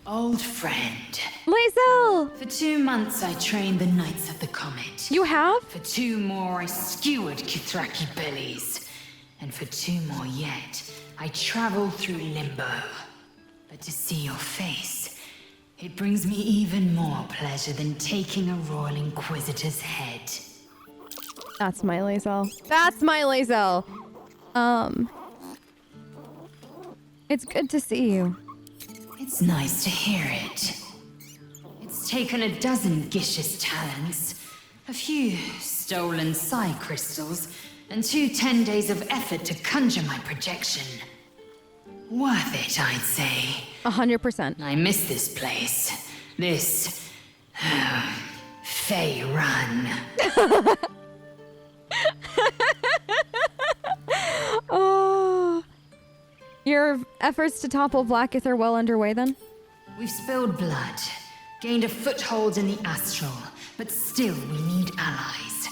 Old friend. Lae'zel! For 2 months I trained the Knights of the Comet. You have? For 2 more I skewered Kithraki bellies. And for 2 more yet, I traveled through Limbo. But to see your face, it brings me even more pleasure than taking a Royal Inquisitor's head. That's my Lae'zel. That's my Lae'zel! It's good to see you. It's nice to hear it. It's taken a dozen Gish's talents, a few stolen psi crystals, and 2 10 days of effort to conjure my projection. Worth it, I'd say. 100%. I miss this place. This... Fey Run. Oh... Your efforts to topple Blackith are well underway then? We've spilled blood, gained a foothold in the astral, but still we need allies.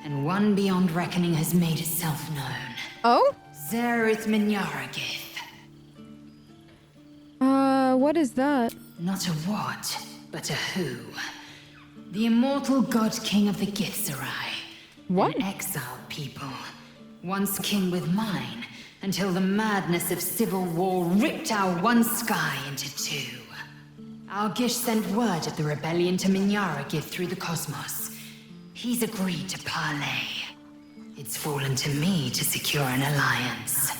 And one beyond reckoning has made itself known. Oh? Zerith Minyaragith. What is that? Not a what, but a who. The immortal god king of the Githzerai. What? An exiled people. Once kin with mine, until the madness of civil war ripped our one sky into 2. Our Gish sent word of the rebellion to Minyaragith through the cosmos. He's agreed to parley. It's fallen to me to secure an alliance.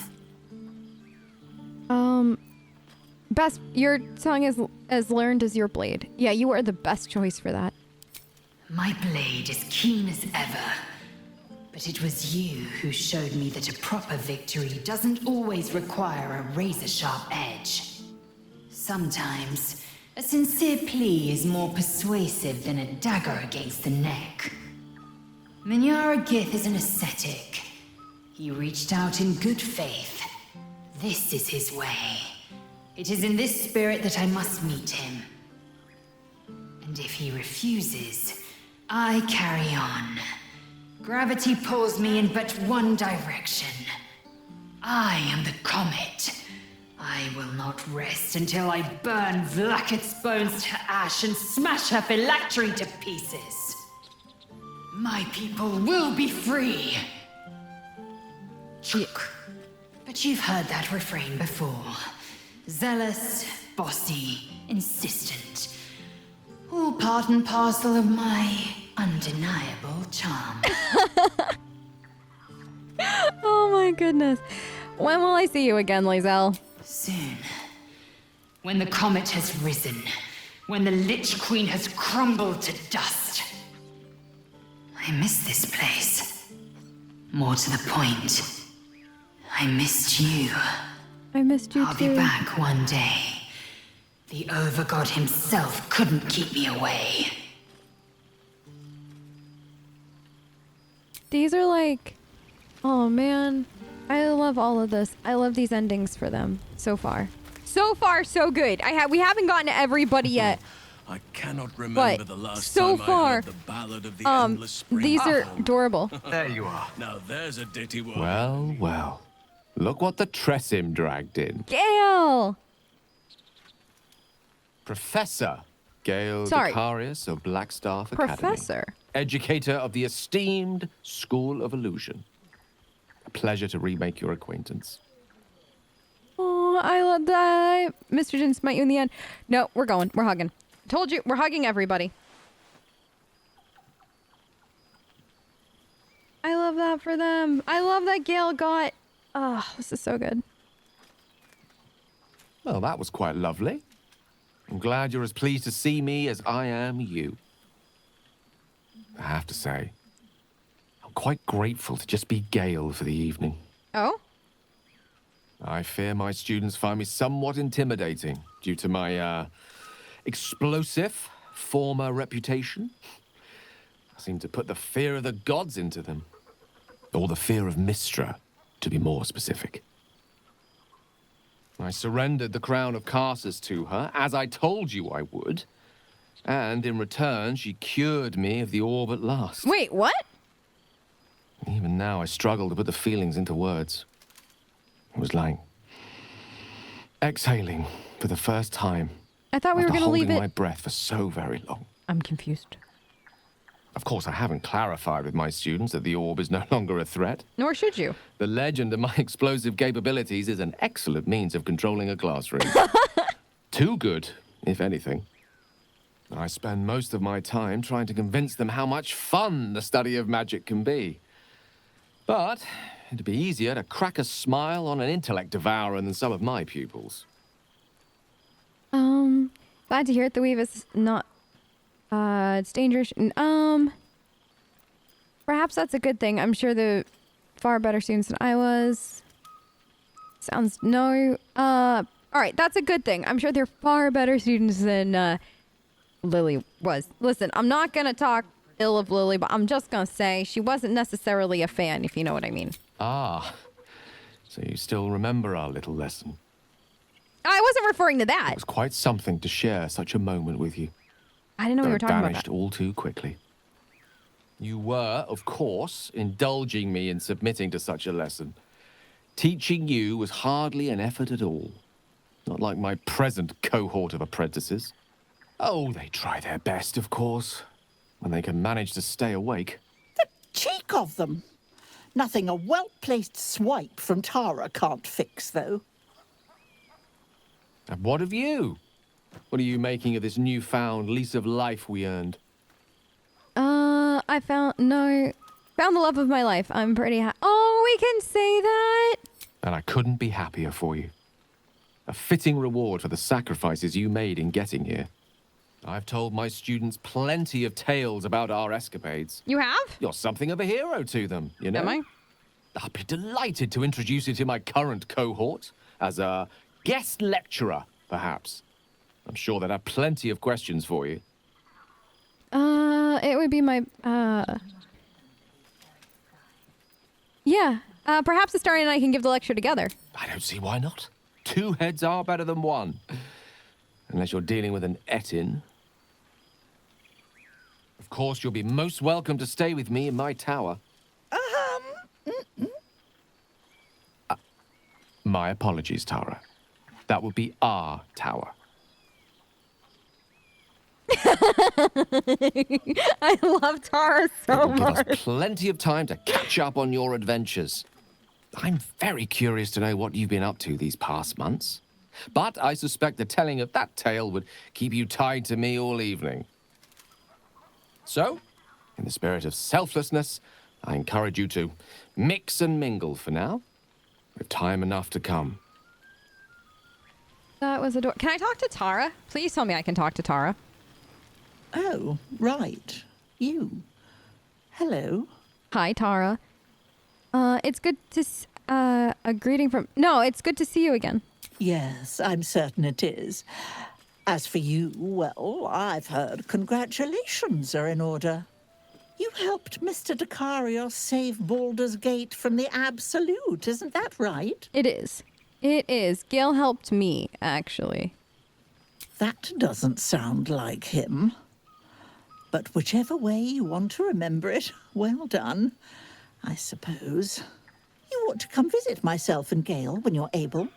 Best, your tongue is as learned as your blade. Yeah, you are the best choice for that. My blade is keen as ever. But it was you who showed me that a proper victory doesn't always require a razor-sharp edge. Sometimes, a sincere plea is more persuasive than a dagger against the neck. Minyaragith is an ascetic. He reached out in good faith. This is his way. It is in this spirit that I must meet him. And if he refuses, I carry on. Gravity pulls me in but one direction. I am the comet. I will not rest until I burn Vlaakith's bones to ash and smash her phylactery to pieces. My people will be free. Chuk. But you've heard that refrain before. Zealous, bossy, insistent. All part and parcel of my undeniable charm. Oh my goodness. When will I see you again, Lae'zel? Soon. When the comet has risen. When the Lich Queen has crumbled to dust. I miss this place. More to the point, I missed you. I missed you I'll too. be back one day. The Overgod himself couldn't keep me away. These are like... Oh man. I love all of this. I love these endings for them so far. So far, so good. We haven't gotten to everybody yet. I cannot remember But the last so time far, I heard the ballad of the endless spring. these are adorable. There you are. Now there's a ditty one. Well, well. Look what the Tressim dragged in. Gale! Professor Gale Sorry. Vicarius of Blackstaff Academy. Professor. Educator of the esteemed School of Illusion. A pleasure to remake your acquaintance. Oh, I love that. Mr. didn't smite you in the end. No, we're going. We're hugging. Told you, we're hugging everybody. I love that for them. I love that Gale got... Oh, this is so good. Well, that was quite lovely. I'm glad you're as pleased to see me as I am you. I have to say, I'm quite grateful to just be Gale for the evening. Oh? I fear my students find me somewhat intimidating due to my, explosive former reputation. I seem to put the fear of the gods into them. Or the fear of Mystra, to be more specific. I surrendered the crown of Karsus to her, as I told you I would. And in return, she cured me of the orb at last. Wait, what? Even now, I struggle to put the feelings into words. It was like exhaling For the first time. I thought we were after going to leave holding it. my breath for so very long. I'm confused. Of course, I haven't clarified with my students that the orb is no longer a threat. Nor should you. The legend of my explosive capabilities is an excellent means of controlling a classroom. Too good, if anything. I spend most of my time trying to convince them how much fun the study of magic can be. But it'd be easier to crack a smile on an intellect devourer than some of my pupils. Glad to hear it. The weave is not, it's dangerous. Perhaps that's a good thing. I'm sure the far better students than I was. Sounds, no, all right, that's a good thing. I'm sure they're far better students than, Lily was. Listen, I'm not gonna talk ill of Lily, but I'm just gonna say she wasn't necessarily a fan, if you know what I mean. Ah, so you still remember our little lesson. I wasn't referring to that. It was quite something to share such a moment with you. I didn't know we were Though it talking about vanished that. all too quickly. You were, of course, indulging me in submitting to such a lesson. Teaching you was hardly an effort at all. Not like my present cohort of apprentices. Oh, they try their best, of course, when they can manage to stay awake. The cheek of them! Nothing a well-placed swipe from Tara can't fix, though. And what of you? What are you making of this newfound lease of life we earned? I found the love of my life. I'm pretty oh, we can say that. And I couldn't be happier for you. A fitting reward for the sacrifices you made in getting here. I've told my students plenty of tales about our escapades. You have? You're something of a hero to them, you know? Am I? I'd be delighted to introduce you to my current cohort as a guest lecturer, perhaps. I'm sure they'd have plenty of questions for you. It would be my, yeah. Perhaps Astarion and I can give the lecture together. I don't see why not. Two heads are better than one. Unless you're dealing with an Etin. Of course, you'll be most welcome to stay with me in my tower. My apologies, Tara. That would be our tower. I love Tara so It'll give much. us plenty of time to catch up on your adventures. I'm very curious to know what you've been up to these past months. But I suspect the telling of that tale would keep you tied to me all evening. So, in the spirit of selflessness, I encourage you to mix and mingle for now, with time enough to come. That was adorable. Can I talk to Tara? Please tell me I can talk to Tara. Oh, right. You. Hello. Hi, Tara. It's good to a greeting from. No, it's good to see you again. Yes, I'm certain it is. As for you, well, I've heard congratulations are in order. You helped Mr. Dakarios save Baldur's Gate from the Absolute, isn't that right? It is. It is. Gale helped me, actually. That doesn't sound like him. But whichever way you want to remember it, well done, I suppose. You ought to come visit myself and Gale when you're able,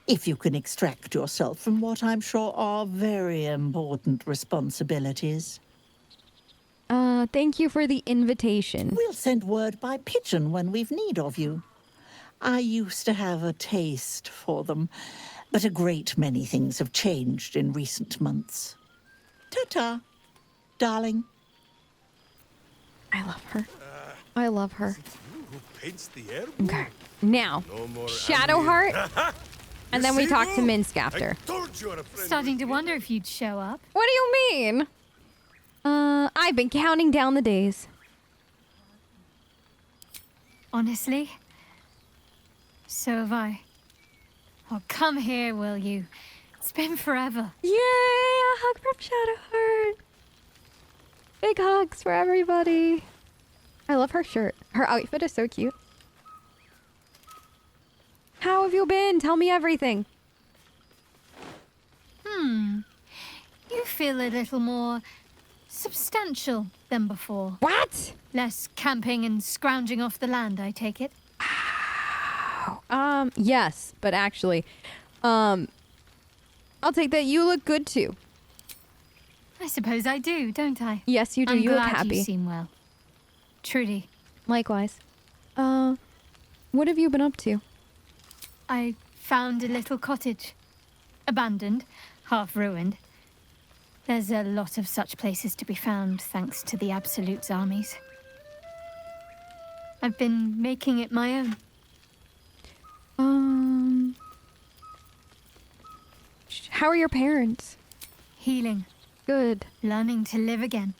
if you can extract yourself from what I'm sure are very important responsibilities. Thank you for the invitation. We'll send word by pigeon when we've need of you. I used to have a taste for them, but a great many things have changed in recent months. Ta-ta, darling. I love her. I love her. Who paints the air? Okay. Now, No more Shadowheart, and then we talk to Minsc after. Told you a friend. Starting to wonder if you'd show up. What do you mean? I've been counting down the days. Honestly? So have I. Oh, come here, will you? It's been forever. Yay! A hug from Shadowheart. Big hugs for everybody. I love her shirt. Her outfit is so cute. How have you been? Tell me everything. You feel a little more substantial than before. What? Less camping and scrounging off the land, I take it. Yes, but actually, I'll take that. You look good too. I suppose I do, don't I? Yes, you do. I'm You look glad happy. you seem well. Truly. Likewise. What have you been up to? I found a little cottage. Abandoned, half ruined. There's a lot of such places to be found thanks to the Absolute's armies. I've been making it my own. How are your parents? Healing. Good. Learning to live again.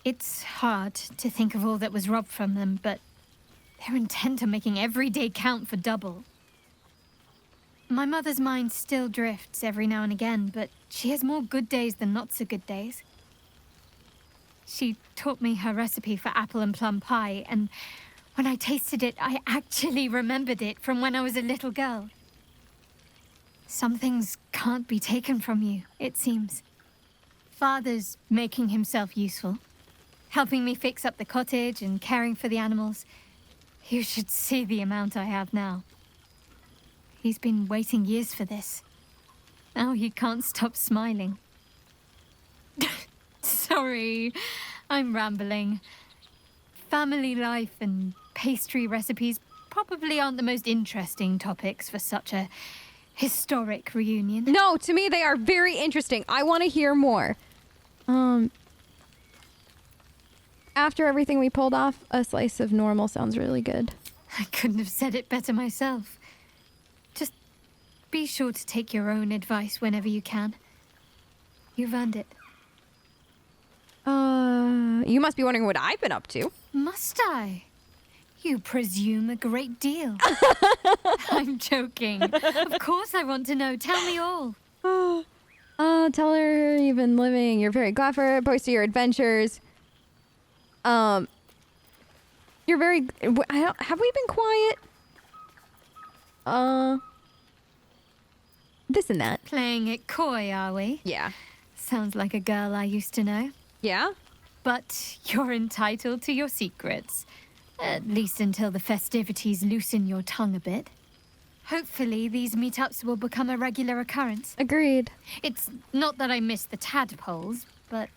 It's hard to think of all that was robbed from them, but they're intent on making every day count for double. My mother's mind still drifts every now and again, but she has more good days than not so good days. She taught me her recipe for apple and plum pie, and when I tasted it, I actually remembered it from when I was a little girl. Some things can't be taken from you, it seems. Father's making himself useful, helping me fix up the cottage and caring for the animals. You should see the amount I have now. He's been waiting years for this. Now he can't stop smiling. Sorry, I'm rambling. Family life and pastry recipes probably aren't the most interesting topics for such a historic reunion. No, to me they are very interesting. I want to hear more. After everything we pulled off, a slice of normal sounds really good. I couldn't have said it better myself. Just be sure to take your own advice whenever you can. You've earned it. You must be wondering what I've been up to. Must I? You presume a great deal. I'm joking. Of course I want to know. Tell me all. Tell her you've been living. You're very glad for her. Post to your adventures. You're very... Have we been quiet? This and that. Playing it coy, are we? Yeah. Sounds like a girl I used to know. Yeah? But you're entitled to your secrets. At least until the festivities loosen your tongue a bit. Hopefully, these meetups will become a regular occurrence. Agreed. It's not that I miss the tadpoles, but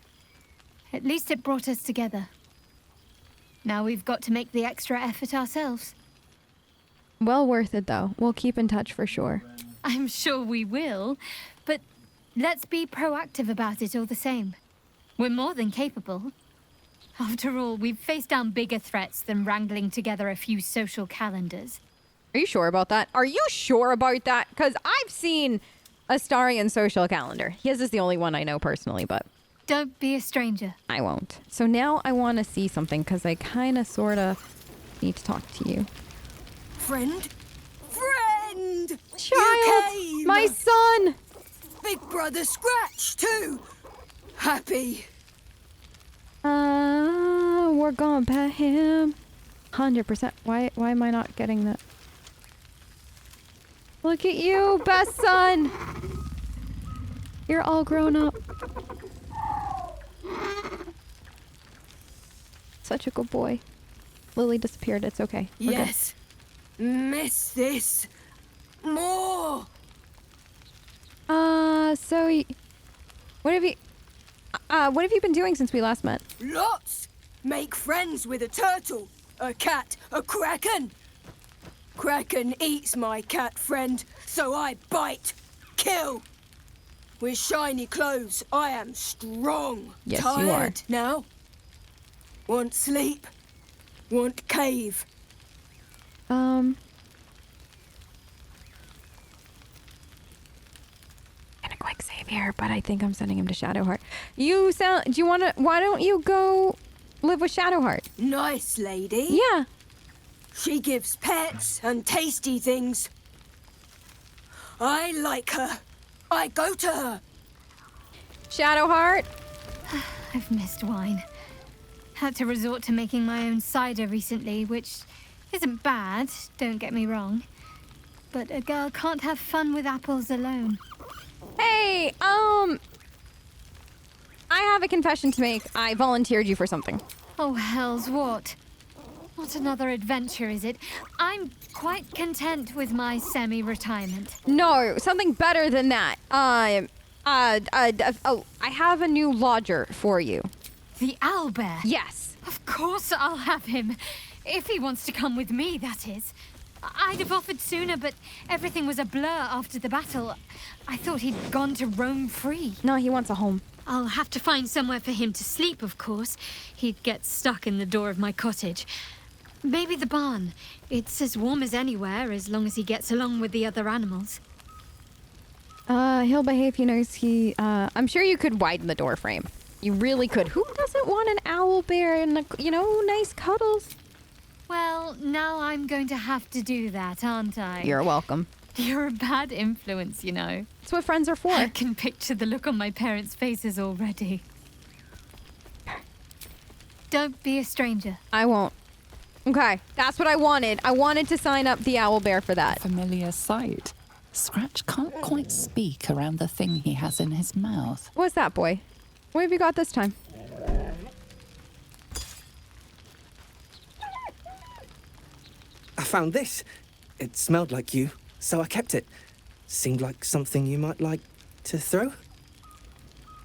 at least it brought us together. Now we've got to make the extra effort ourselves. Well worth it, though. We'll keep in touch for sure. I'm sure we will, but let's be proactive about it all the same. We're more than capable. After all, we've faced down bigger threats than wrangling together a few social calendars. Are you sure about that? Are you sure about that? Because I've seen a Starian social calendar. His is the only one I know personally, but... Don't be a stranger. I won't. So now I want to see something, because I kind of, sort of need to talk to you. Friend? Friend! Child! You came! My son! Big brother Scratch, too! Happy. We're gonna pet him. 100%. Why am I not getting that? Look at you, best son! You're all grown up. Such a good boy. Lily disappeared. It's okay. We're good. Yes. Miss this. More. What have you been doing since we last met? Lots. Make friends with a turtle, a cat, a kraken. Kraken eats my cat friend, so I bite, kill. With shiny clothes, I am strong. Yes, Tired you are. now. Want sleep. Want cave. Kinda quick save here, but I think I'm sending him to Shadowheart. Why don't you go live with Shadowheart? Nice lady. Yeah. She gives pets and tasty things. I like her. I go to her. Shadowheart. I've missed wine. Had to resort to making my own cider recently, which isn't bad, don't get me wrong. But a girl can't have fun with apples alone. Hey, I have a confession to make. I volunteered you for something. Oh, hell's what? Not another adventure, is it? I'm quite content with my semi-retirement. No, something better than that. Oh, I have a new lodger for you. The Owlbear? Yes. Of course I'll have him. If he wants to come with me, that is. I'd have offered sooner, but everything was a blur after the battle. I thought he'd gone to roam free. No, he wants a home. I'll have to find somewhere for him to sleep, of course. He'd get stuck in the door of my cottage. Maybe the barn. It's as warm as anywhere, as long as he gets along with the other animals. He'll behave, he knows he, I'm sure you could widen the door frame. You really could. Who doesn't want an owlbear and, nice cuddles? Well, now I'm going to have to do that, aren't I? You're welcome. You're a bad influence, you know. That's what friends are for. I can picture the look on my parents' faces already. Don't be a stranger. I won't. Okay, that's what I wanted. I wanted to sign up the owlbear for that. Familiar sight. Scratch can't quite speak around the thing he has in his mouth. What's that, boy? What have you got this time? I found this. It smelled like you, so I kept it. Seemed like something you might like to throw.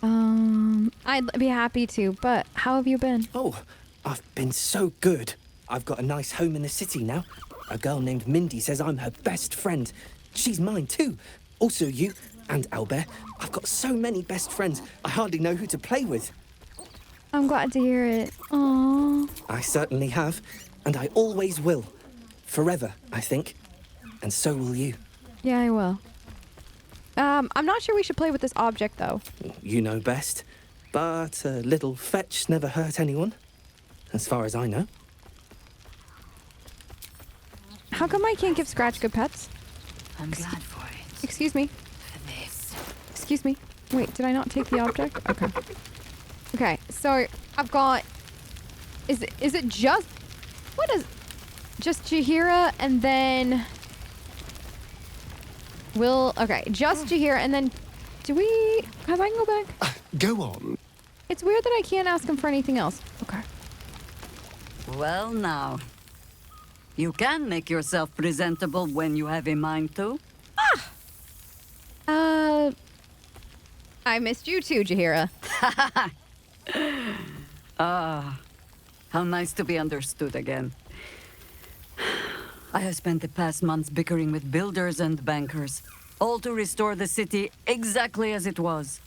I'd be happy to, but how have you been? Oh, I've been so good. I've got a nice home in the city now. A girl named Mindy says I'm her best friend. She's mine too. Also you and Owlbear. I've got so many best friends, I hardly know who to play with. I'm glad to hear it. Aww. I certainly have, and I always will. Forever, I think. And so will you. Yeah, I will. I'm not sure we should play with this object, though. You know best. But a little fetch never hurt anyone, as far as I know. How come I can't give Scratch good pets? I'm glad for it. Excuse me. For this. Excuse me. Wait, did I not take the object? Okay. Okay, so I've got... Is it just... What is... Just Jaheira and then... Okay, just Jaheira and then... Do we... Have I can go back? Go on. It's weird that I can't ask him for anything else. Okay. Well now, you can make yourself presentable when you have a mind to. I missed you too, Jaheira. How nice to be understood again. I have spent the past months bickering with builders and bankers, all to restore the city exactly as it was.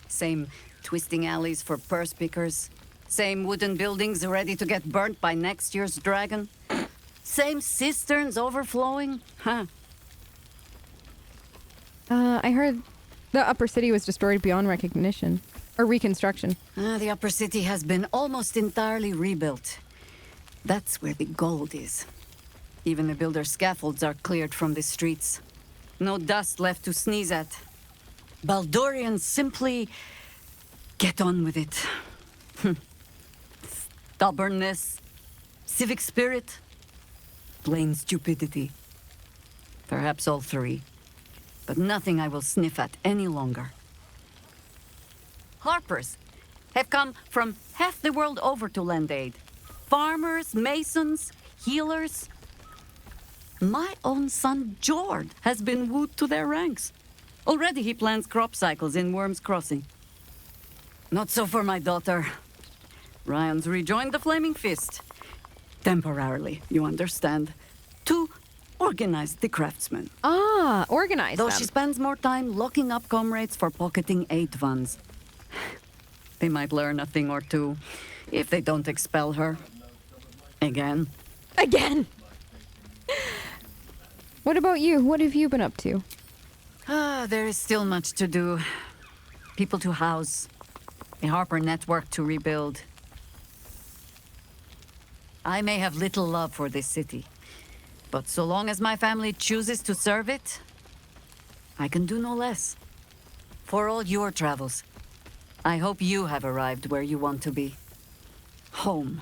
Same twisting alleys for purse pickers, same wooden buildings ready to get burnt by next year's dragon, same cisterns overflowing, huh? I heard the upper city was destroyed beyond recognition. Or reconstruction. The upper city has been almost entirely rebuilt. That's where the gold is. Even the builder's scaffolds are cleared from the streets. No dust left to sneeze at. Baldurians simply get on with it. Stubbornness, civic spirit, plain stupidity. Perhaps all three. But nothing I will sniff at any longer. Harpers have come from half the world over to lend aid. Farmers, masons, healers. My own son, Jord, has been wooed to their ranks. Already he plans crop cycles in Worm's Crossing. Not so for my daughter. Ryan's rejoined the Flaming Fist. Temporarily, you understand. To organize the craftsmen. Ah, organize Though them. she spends more time locking up comrades for pocketing aid funds. They might learn a thing or two if they don't expel her. Again. Again! What about you? What have you been up to? There is still much to do. People to house. A Harper network to rebuild. I may have little love for this city, but so long as my family chooses to serve it, I can do no less. For all your travels, I hope you have arrived where you want to be. Home.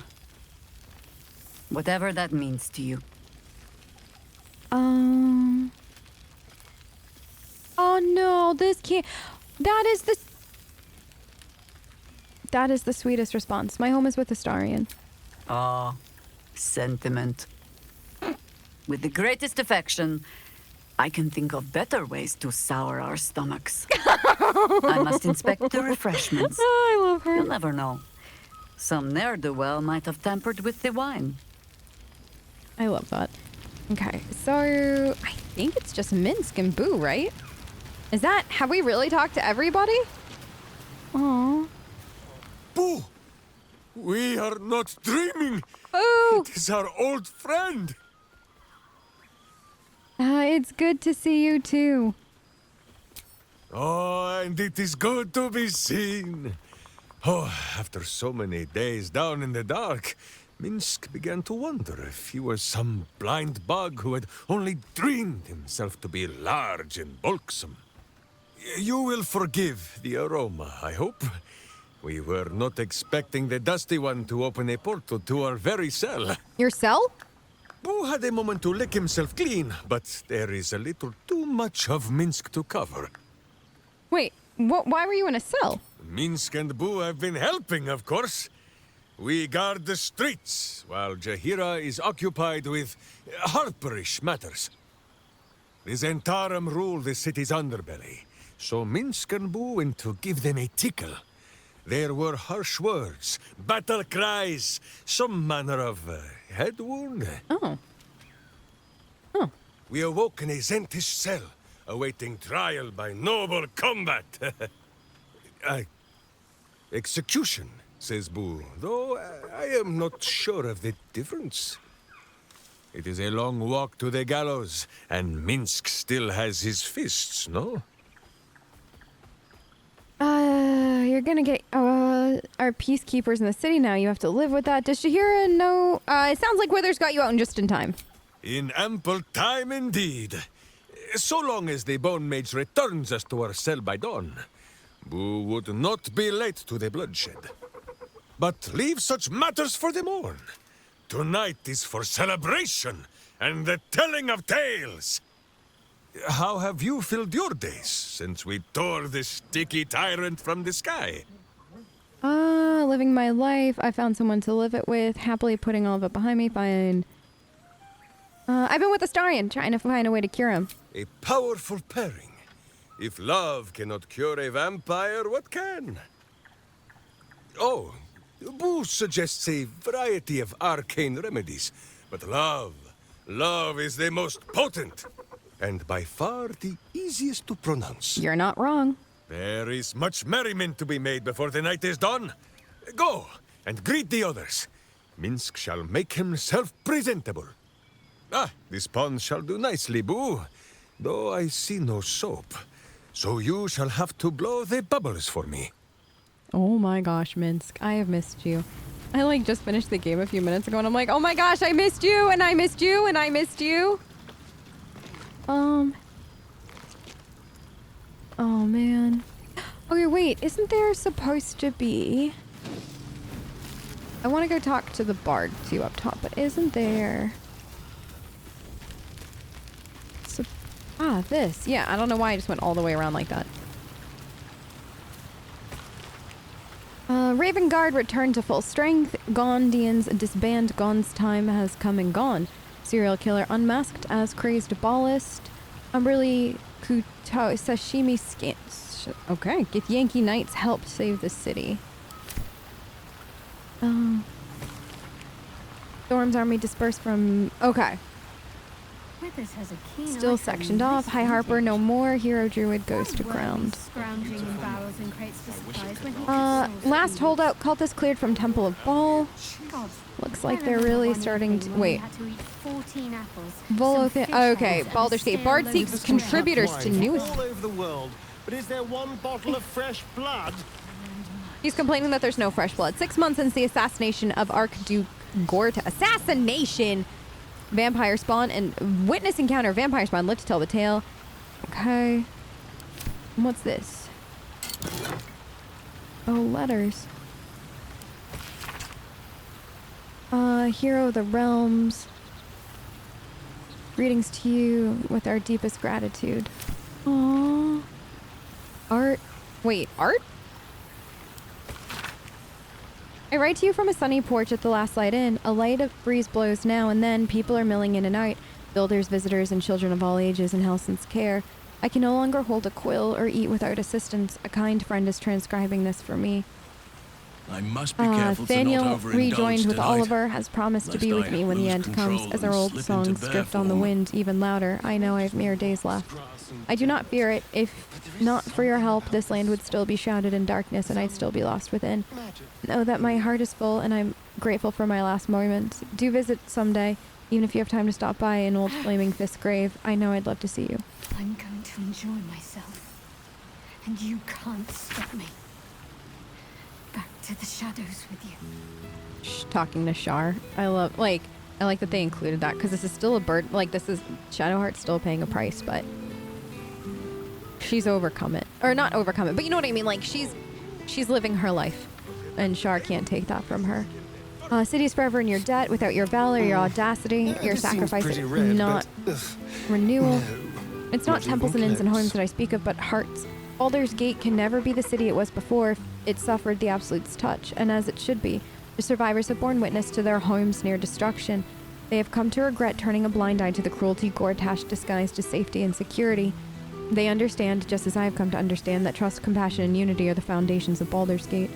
Whatever that means to you. Oh no, this can't... That is the sweetest response. My home is with Astarion. Oh, sentiment. With the greatest affection, I can think of better ways to sour our stomachs. I must inspect the refreshments. Oh, I love her. You'll never know. Some ne'er-do-well might have tampered with the wine. I love that. Okay, so I think it's just Minsc and Boo, right? Is that, have we really talked to everybody? Aww. Boo! We are not dreaming! Oh, It is our old friend! it's good to see you too. Oh, and it is good to be seen. Oh, after so many days down in the dark, Minsc began to wonder if he was some blind bug who had only dreamed himself to be large and bulksome. You will forgive the aroma, I hope. We were not expecting the Dusty One to open a portal to our very cell. Your cell? Boo had a moment to lick himself clean, but there is a little too much of Minsc to cover. Wait, why were you in a cell? Minsc and Boo have been helping, of course. We guard the streets, while Jaheira is occupied with harperish matters. The Zentarum rule the city's underbelly, so Minsc and Boo went to give them a tickle. There were harsh words, battle cries, some manner of head wound. Oh. Oh. We awoke in a Zentish cell, awaiting trial by noble combat. Execution, says Boo, though I am not sure of the difference. It is a long walk to the gallows, and Minsc still has his fists, no? You're gonna get, our peacekeepers in the city now. You have to live with that. Does Jaheira know? It sounds like Withers got you out in just in time. In ample time indeed. So long as the Bone Mage returns us to our cell by dawn, Boo would not be late to the bloodshed. But leave such matters for the morn. Tonight is for celebration and the telling of tales. How have you filled your days since we tore this sticky tyrant from the sky? Living my life. I found someone to live it with. Happily putting all of it behind me. Fine. I've been with Astarion, trying to find a way to cure him. A powerful pairing. If love cannot cure a vampire, what can? Oh, Boo suggests a variety of arcane remedies, but love is the most potent, and by far the easiest to pronounce. You're not wrong. There is much merriment to be made before the night is done. Go, and greet the others. Minsc shall make himself presentable. This pond shall do nicely, Boo, though I see no soap. So you shall have to blow the bubbles for me. Oh my gosh, Minsc, I have missed you. I just finished the game a few minutes ago and I'm like, oh my gosh, I missed you and I missed you and I missed you. Oh man. Okay, wait, isn't there supposed to be... I want to go talk to the bard too up top, but isn't there... this. Yeah, I don't know why I just went all the way around like that. Raven Guard returned to full strength. Gondians disband. Gon's time has come and gone. Serial killer unmasked as crazed ballist. Umberly Kuto Sashimi skins. Okay. Githyanki Knights helped save the city. Storm's army dispersed from... Okay. Withers has a keen Still eye for sectioned off. High Harper no more. Hero Druid goes to ground. Scrounging in barrels and crates for supplies when he Last holdout cultist cleared from Temple of Baal. God, Looks like they're really starting to... Wait. had to eat 14 apples. Okay, Baldur's Gate. Bard seeks contributors to news. All over the world, but is there one bottle of fresh blood? He's complaining that there's no fresh blood. 6 months since the assassination of Archduke Gorta. Assassination! Vampire spawn and witness encounter. Vampire spawn. Live to tell the tale. Okay. What's this? Oh, letters. Hero of the Realms. Greetings to you with our deepest gratitude. Aww. Art. Wait, art? I write to you from a sunny porch at the Last Light Inn. A light breeze blows now and then. People are milling in and out. Builders, visitors, and children of all ages in Helson's care. I can no longer hold a quill or eat without assistance. A kind friend is transcribing this for me. I must be careful to not Thaniel, overindulge rejoined with tonight, Oliver, has promised to be lest with I me when the lose end comes, control as our and old slip songs into bear drift on the form. wind even louder. I know I have mere days left. I do not fear it. If not for your help, this land would still be shrouded in darkness and I'd still be lost within. Know that my heart is full and I'm grateful for my last moments. Do visit someday, even if you have time to stop by an old Flaming Fist grave. I know I'd love to see you. I'm going to enjoy myself, and you can't stop me. Back to the shadows with you. Talking to Shar. I like that they included that, because this is still a bird. Like, this is Shadowheart's still paying a price, but she's overcome it. Or not overcome it, but you know what I mean? Like, she's living her life, and Shar can't take that from her. City is forever in your debt. Without your valor, your audacity, your sacrifice, not renewal. No. It's not temples and inns and homes that I speak of, but hearts. Baldur's Gate can never be the city it was before if it suffered the Absolute's touch, and as it should be. The survivors have borne witness to their homes near destruction. They have come to regret turning a blind eye to the cruelty Gortash disguised as safety and security. They understand, just as I have come to understand, that trust, compassion, and unity are the foundations of Baldur's Gate.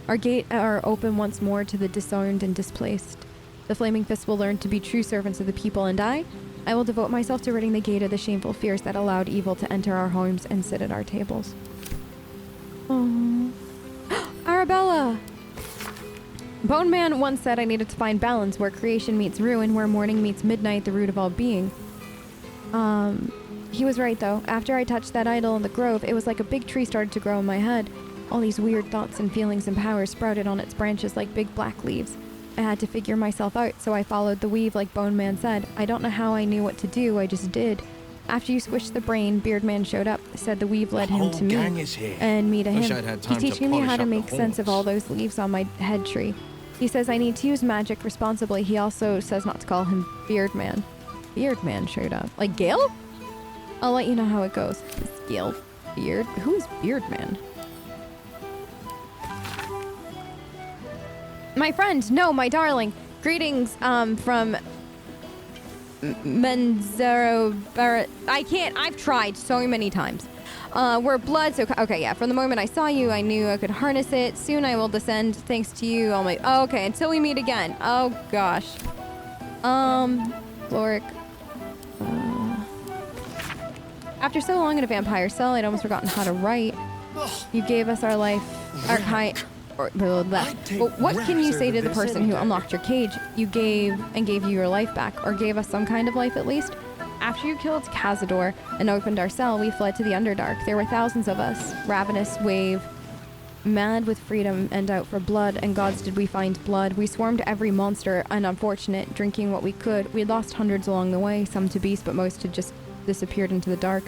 Our gate are open once more to the disowned and displaced. The Flaming Fist will learn to be true servants of the people, and I will devote myself to ridding the gate of the shameful fears that allowed evil to enter our homes and sit at our tables. Oh, Arabella! Bone Man once said I needed to find balance, where creation meets ruin, where morning meets midnight, the root of all being. He was right, though. After I touched that idol in the grove, it was like a big tree started to grow in my head. All these weird thoughts and feelings and powers sprouted on its branches like big black leaves. I had to figure myself out, so I followed the weave like Bone Man said. I don't know how I knew what to do, I just did. After you squished the brain, Beardman showed up, said the weave led him to me, and me to him. He's teaching me how to make sense of all those leaves on my head tree. He says I need to use magic responsibly. He also says not to call him Beardman. Beardman showed up. Like Gale? I'll let you know how it goes. Is Gale Beard? Who is Beardman? My friend, no, my darling. Greetings, from Menzero Barrett. I've tried so many times. We're blood, so okay, yeah. From the moment I saw you, I knew I could harness it. Soon I will descend, thanks to you. Oh, okay, until we meet again. Oh gosh. Floric. After so long in a vampire cell, I'd almost forgotten how to write. You gave us our life, our kind. But what can you say to the person who unlocked your cage? You gave you your life back, or gave us some kind of life at least? After you killed Cazador and opened our cell, we fled to the Underdark. There were thousands of us, ravenous, wave, mad with freedom and out for blood, and gods did we find blood. We swarmed every monster, and unfortunate, drinking what we could. We had lost hundreds along the way, some to beast, but most had just disappeared into the dark.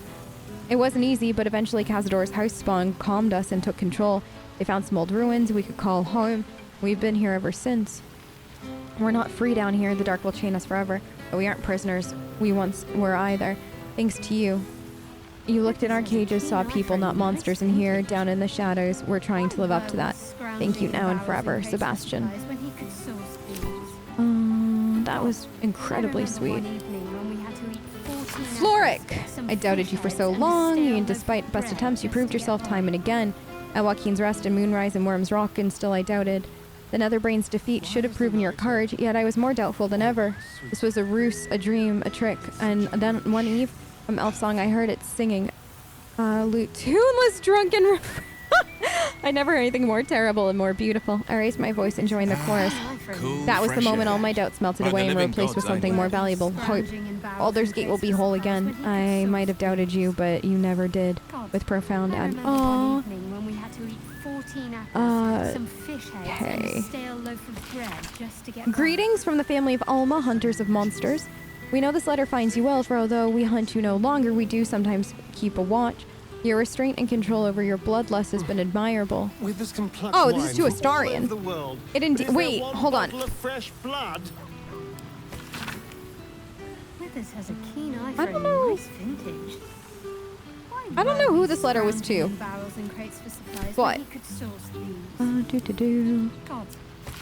It wasn't easy, but eventually Cazador's house spawn calmed us and took control. They found some old ruins we could call home. We've been here ever since. We're not free down here. The dark will chain us forever. But we aren't prisoners. We once were either. Thanks to you. You looked in our cages, saw people, not monsters, and here, down in the shadows, we're trying to live up to that. Thank you now and forever, Sebastian. That was incredibly sweet. Floric! I doubted you for so long, and despite best attempts, you proved yourself time and again. At Joaquin's Rest and Moonrise and Worm's Rock, and still I doubted. The Netherbrain's defeat should have proven your courage, yet I was more doubtful than ever. This was a ruse, a dream, a trick, and then one eve, from Elf Song, I heard it singing. Lute, tuneless, drunken... I never heard anything more terrible and more beautiful. I raised my voice and joined the chorus. Cool, that was the moment air. all my doubts melted Like away the and were living replaced with gods, something eh? more valuable, hope. Baldur's Gate will be whole again. I might have doubted you, but you never did. With profound Aww. Okay. Greetings from the family of Alma, hunters of monsters. We know this letter finds you well, for although we hunt you no longer, we do sometimes keep a watch. Your restraint and control over your bloodlust has been admirable. With this complex Oh, this is to wine from all Astarion. over the world, It indeed. is there Wait, one hold on. bottle of fresh blood? Withers has a keen eye I for don't a know. nice vintage. I don't know who this letter was to. Barrels and crates for supplies What? when he could source these. Do. God,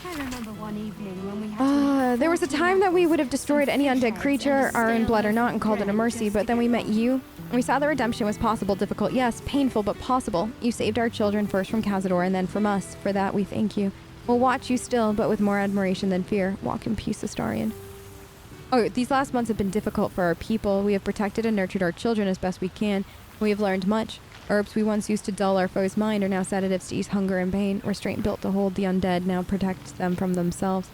I remember one evening when we had There was a time that we would have destroyed any undead creature, our own blood or not, and called it a mercy, but then we met you, and we saw that redemption was possible, difficult, yes, painful, but possible. You saved our children, first from Cazador and then from us. For that, we thank you. We'll watch you still, but with more admiration than fear. Walk in peace, Astarion. Oh, these last months have been difficult for our people. We have protected and nurtured our children as best we can. We have learned much. Herbs we once used to dull our foe's mind are now sedatives to ease hunger and pain. Restraint built to hold the undead now protects them from themselves.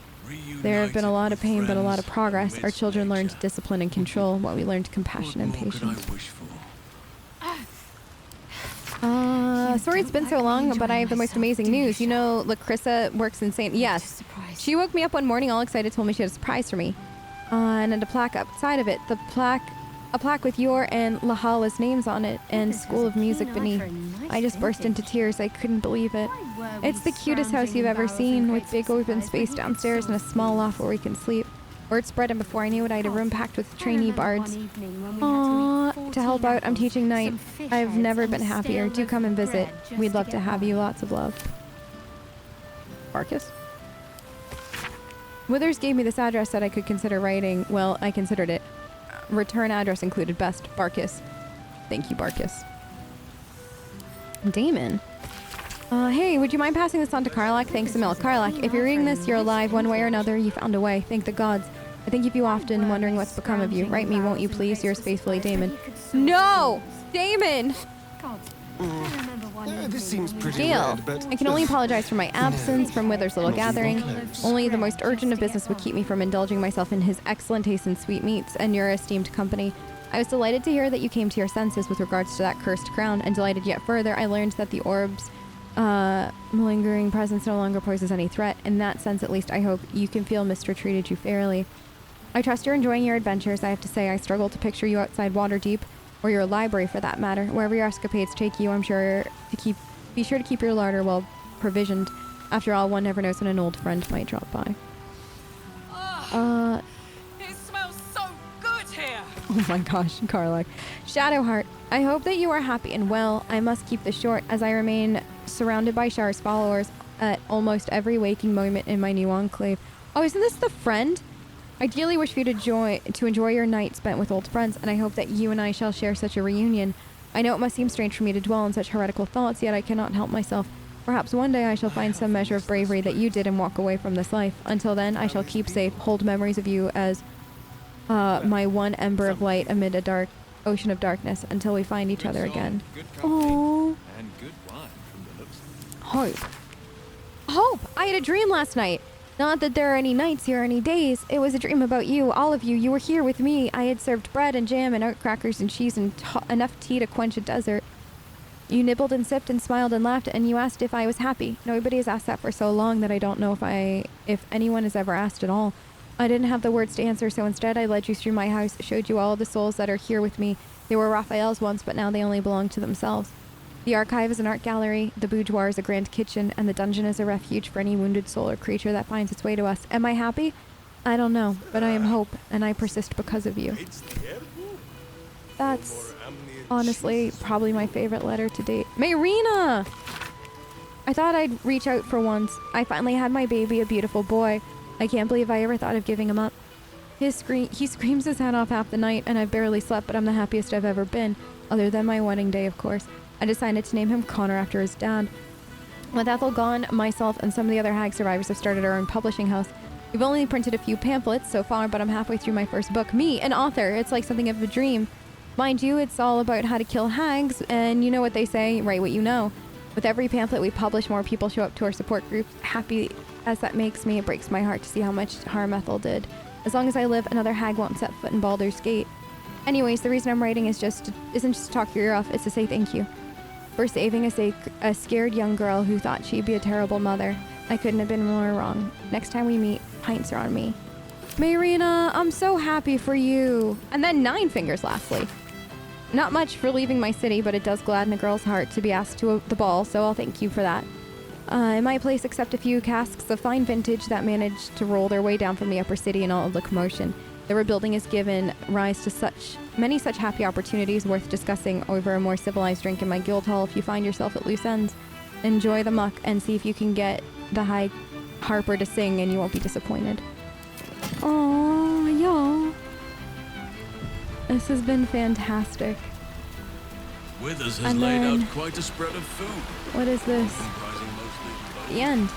There have been a lot of pain, but a lot of progress. Our children learned discipline and control, while we learned compassion and patience. Sorry it's been so long, but I have the most amazing news. You know, Lacrissa works in St. Yes. She woke me up one morning all excited, told me she had a surprise for me. And a plaque outside of it. A plaque with your and Lahala's names on it, and School of Music beneath. I just burst into tears. I couldn't believe it. It's the cutest house you've ever seen, with big open space downstairs and a small loft where we can sleep. Word spread, and before I knew it, I had a room packed with trainee bards. Aww, to help out, I'm teaching night. I've never been happier. Do come and visit. We'd love to have you. Lots of love. Barkus? Withers gave me this address that I could consider writing. Well, I considered it. Return address included. Best. Barkus. Thank you, Barkus. Damon. Hey, would you mind passing this on to Karlach? Thanks, Emil. Karlach, if you're reading this, you're alive one way or another. You found a way. Thank the gods. I think of you often, wondering what's become of you. Write me, won't you please? Yours faithfully, Damon. No! Damon! This seems pretty Gale, weird, but... I can only apologize for my absence from Wither's little gathering. Only the most urgent of business would keep me from indulging myself in his excellent taste in sweetmeats and your esteemed company. I was delighted to hear that you came to your senses with regards to that cursed crown, and delighted yet further, I learned that the orb's malingering presence no longer poses any threat. In that sense, at least, I hope you can feel Mr. treated you fairly. I trust you're enjoying your adventures. I have to say, I struggle to picture you outside Waterdeep, or your library for that matter. Wherever your escapades take you, I'm sure be sure to keep your larder well provisioned. After all, one never knows when an old friend might drop by. It smells so good here. Oh my gosh, Karlach. Shadowheart, I hope that you are happy and well. I must keep this short, as I remain surrounded by Shar's followers at almost every waking moment in my new enclave. Oh, isn't this the friend? I dearly wish for you to enjoy your night spent with old friends, and I hope that you and I shall share such a reunion. I know it must seem strange for me to dwell on such heretical thoughts, yet I cannot help myself. Perhaps one day I shall find some measure of bravery that you did and walk away from this life. Until then, I shall keep safe, hold memories of you as my one ember of light amid a dark ocean of darkness until we find each other again. Oh. And good wine from the looks. Hope. Hope! I had a dream last night. Not that there are any nights here or any days. It was a dream about you, all of you. You were here with me. I had served bread and jam and oat crackers and cheese and enough tea to quench a desert. You nibbled and sipped and smiled and laughed, and you asked if I was happy. Nobody has asked that for so long that I don't know if anyone has ever asked at all. I didn't have the words to answer, so instead I led you through my house, showed you all of the souls that are here with me. They were Raphael's once, but now they only belong to themselves. The archive is an art gallery, the boudoir is a grand kitchen, and the dungeon is a refuge for any wounded soul or creature that finds its way to us. Am I happy? I don't know, but I am hope, and I persist because of you. That's honestly probably my favorite letter to date. Mayrina! I thought I'd reach out for once. I finally had my baby, a beautiful boy. I can't believe I ever thought of giving him up. He screams his head off half the night, and I've barely slept, but I'm the happiest I've ever been. Other than my wedding day, of course. I decided to name him Connor after his dad. With Ethel gone, myself and some of the other hag survivors have started our own publishing house. We've only printed a few pamphlets so far, but I'm halfway through my first book. Me, an author. It's like something of a dream. Mind you, it's all about how to kill hags, and you know what they say, write what you know. With every pamphlet we publish, more people show up to our support groups. Happy as that makes me, it breaks my heart to see how much harm Ethel did. As long as I live, another hag won't set foot in Baldur's Gate. Anyways, the reason I'm writing isn't just to talk your ear off, it's to say thank you. For saving a scared young girl who thought she'd be a terrible mother. I couldn't have been more wrong. Next time we meet, pints are on me. Mayrina, I'm so happy for you. And then 9 fingers, lastly. Not much for leaving my city, but it does gladden a girl's heart to be asked to the ball, so I'll thank you for that. In my place, except a few casks of fine vintage that managed to roll their way down from the upper city in all of the commotion. The rebuilding has given rise to many such happy opportunities worth discussing over a more civilized drink in my guild hall if you find yourself at loose ends. Enjoy the muck and see if you can get the high Harper to sing and you won't be disappointed. Oh, y'all. This has been fantastic. Withers has laid out quite a spread of food. What is this? The end.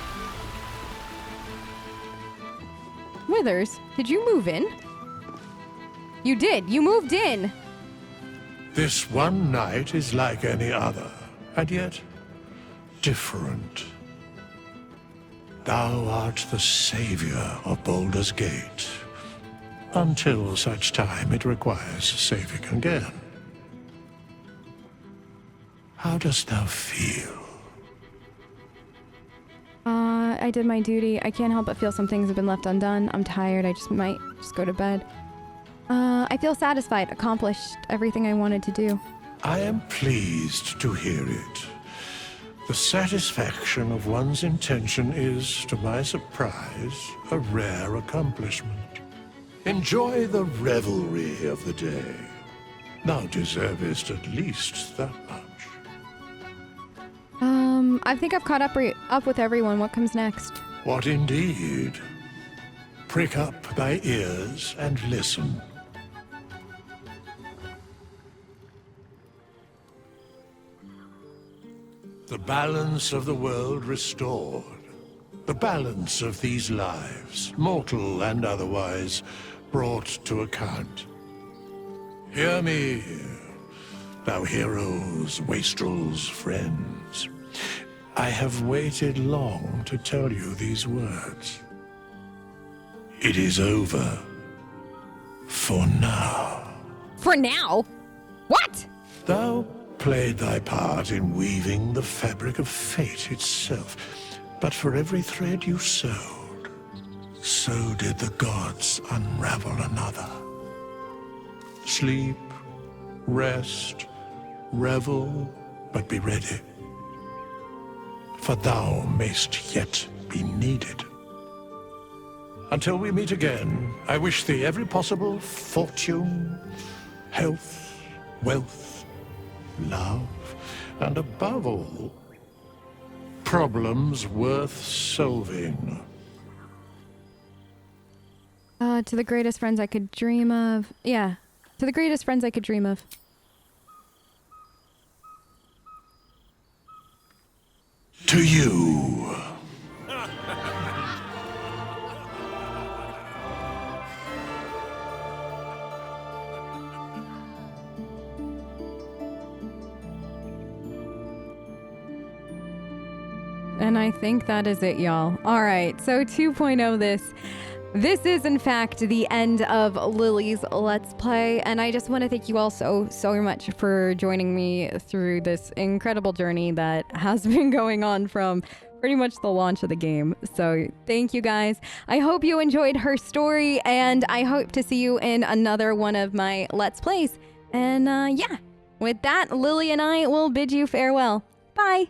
Withers, did you move in? You did. You moved in. This one night is like any other, and yet different. Thou art the savior of Baldur's Gate, until such time it requires saving again. How dost thou feel? I did my duty. I can't help but feel some things have been left undone. I'm tired. I might go to bed. I feel satisfied, accomplished everything I wanted to do. I am pleased to hear it. The satisfaction of one's intention is, to my surprise, a rare accomplishment. Enjoy the revelry of the day. Thou deservest at least that much. I think I've caught up with everyone. What comes next? What indeed? Prick up thy ears and listen. The balance of the world restored. The balance of these lives, mortal and otherwise, brought to account. Hear me, thou heroes, wastrels, friends. I have waited long to tell you these words. It is over. For now. For now? What? Thou played thy part in weaving the fabric of fate itself, but for every thread you sewed, so did the gods unravel another. Sleep, rest, revel, but be ready. For thou mayst yet be needed. Until we meet again, I wish thee every possible fortune, health, wealth, love, and above all, problems worth solving. To the greatest friends I could dream of. Yeah, to the greatest friends I could dream of. To you. And I think that is it, y'all. All right, so 2.0 this is in fact the end of Lily's Let's Play, and I just want to thank you all so much for joining me through this incredible journey that has been going on from pretty much the launch of the game. So thank you guys. I hope you enjoyed her story, and I hope to see you in another one of my Let's Plays. And yeah, with that, Lily and I will bid you farewell. Bye!